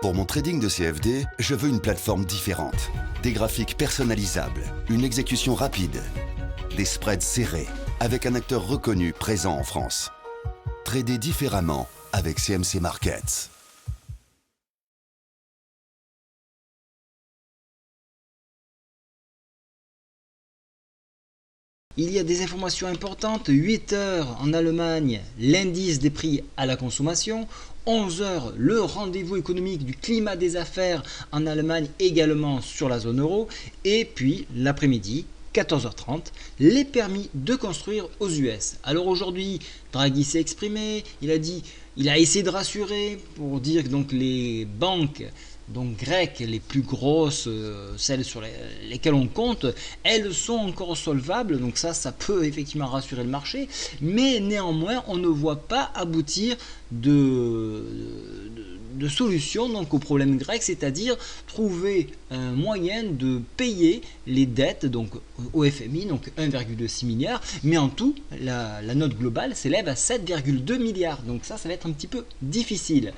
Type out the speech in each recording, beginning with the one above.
Pour mon trading de CFD, je veux une plateforme différente. Des graphiques personnalisables, une exécution rapide, des spreads serrés, avec un acteur reconnu présent en France. Trader différemment avec CMC Markets. Il y a des informations importantes, 8 heures en Allemagne, l'indice des prix à la consommation, 11 heures, le rendez-vous économique du climat des affaires en Allemagne également sur la zone euro, et puis l'après-midi, 14h30, les permis de construire aux US. Alors aujourd'hui, Draghi s'est exprimé, il a essayé de rassurer pour dire que donc les banques grecques, les plus grosses, celles sur lesquelles on compte, elles sont encore solvables, donc ça peut effectivement rassurer le marché, mais néanmoins on ne voit pas aboutir de solution donc au problème grec, c'est-à-dire trouver un moyen de payer les dettes donc au FMI, donc 1,6 milliard, mais en tout la note globale s'élève à 7,2 milliards, donc ça va être un petit peu difficile.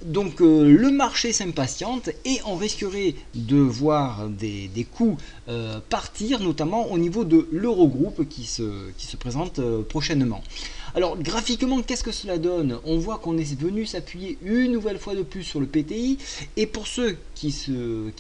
Donc le marché s'impatiente et on risquerait de voir des coûts partir, notamment au niveau de l'Eurogroupe qui se présente prochainement. Alors graphiquement, qu'est-ce que cela donne? On voit qu'on est venu s'appuyer une nouvelle fois de plus sur le PTI, et pour ceux qui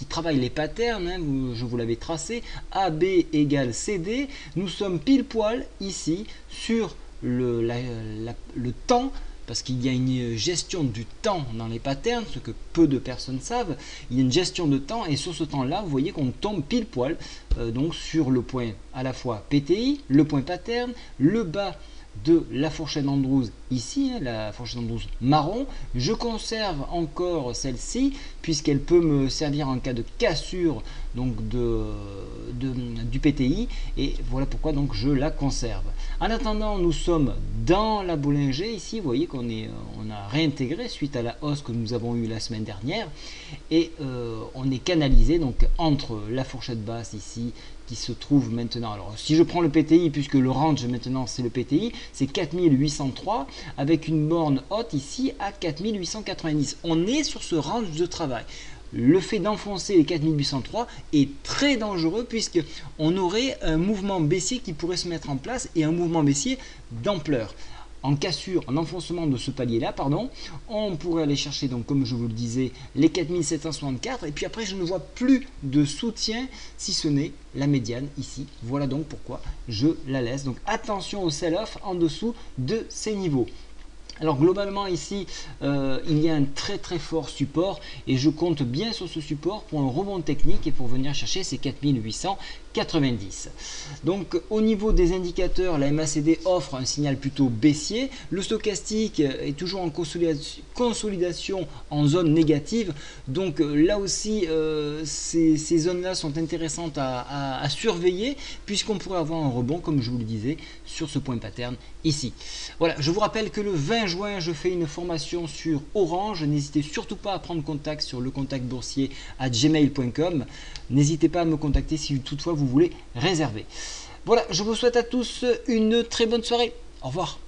travaillent les patterns, je vous l'avais tracé, AB égale CD, nous sommes pile poil ici sur le temps, parce qu'il y a une gestion du temps dans les patterns, ce que peu de personnes savent. Il y a une gestion de temps, et sur ce temps-là, vous voyez qu'on tombe pile poil donc sur le point à la fois PTI, le point pattern, le bas de la fourchette Andrews ici, la fourchette Andrews marron. Je conserve encore celle-ci puisqu'elle peut me servir en cas de cassure donc du PTI, et voilà pourquoi donc je la conserve. En attendant, nous sommes dans la Bollinger ici, vous voyez qu'on a réintégré suite à la hausse que nous avons eue la semaine dernière, et on est canalisé donc entre la fourchette basse ici qui se trouve maintenant, alors si je prends le PTI, puisque le range maintenant c'est le PTI, c'est 4803 avec une borne haute ici à 4890. On est sur ce range de travail. Le fait d'enfoncer les 4803 est très dangereux puisque on aurait un mouvement baissier qui pourrait se mettre en place, et un mouvement baissier d'ampleur. En cassure, en enfoncement de ce palier-là, on pourrait aller chercher, donc comme je vous le disais, les 4764, et puis après je ne vois plus de soutien si ce n'est la médiane ici. Voilà donc pourquoi je la laisse. Donc attention au sell-off en dessous de ces niveaux. Alors globalement ici, il y a un très très fort support, et je compte bien sur ce support pour un rebond technique et pour venir chercher ces 4890. Donc au niveau des indicateurs, la MACD offre un signal plutôt baissier. Le stochastique est toujours en consolidation en zone négative. Donc là aussi, ces zones-là sont intéressantes à surveiller, puisqu'on pourrait avoir un rebond, comme je vous le disais, sur ce point pattern ici. Voilà, je vous rappelle que le 20 juin, je fais une formation sur Orange. N'hésitez surtout pas à prendre contact sur lecontactboursier@gmail.com. N'hésitez pas à me contacter si toutefois vous voulez réserver. Voilà, je vous souhaite à tous une très bonne soirée. Au revoir.